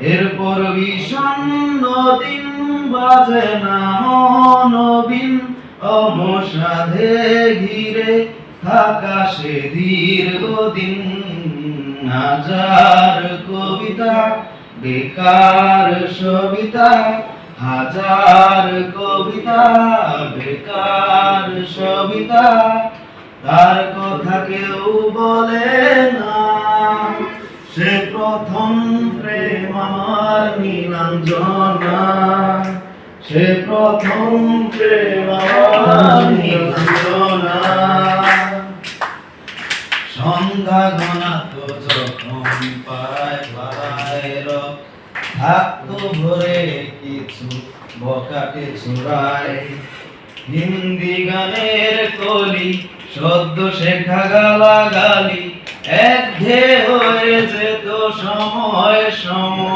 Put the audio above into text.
এরপর বিষণ্ণ দিন বাজে না মনোবিন অবসাদে ঘিরে থাকা সে দীর্ঘদিন হাজার কবিতা বেকার সবিতা হাজার কবিতা বেকার সবিতা তার কথা কেউ বলে না সে প্রথম প্রেম আমার নীলাঞ্জনা সে প্রথম প্রেম আমার নীলাঞ্জনা সন্ধ্যা ঘনাত যখন পায় পায় রব থাকতো ভরে কিছু বকাটে ছড়ায় হিন্দি গানের কলি সদ্য শেখা গালাগালি একঘেয়ে হয়ে যেত সময় সময়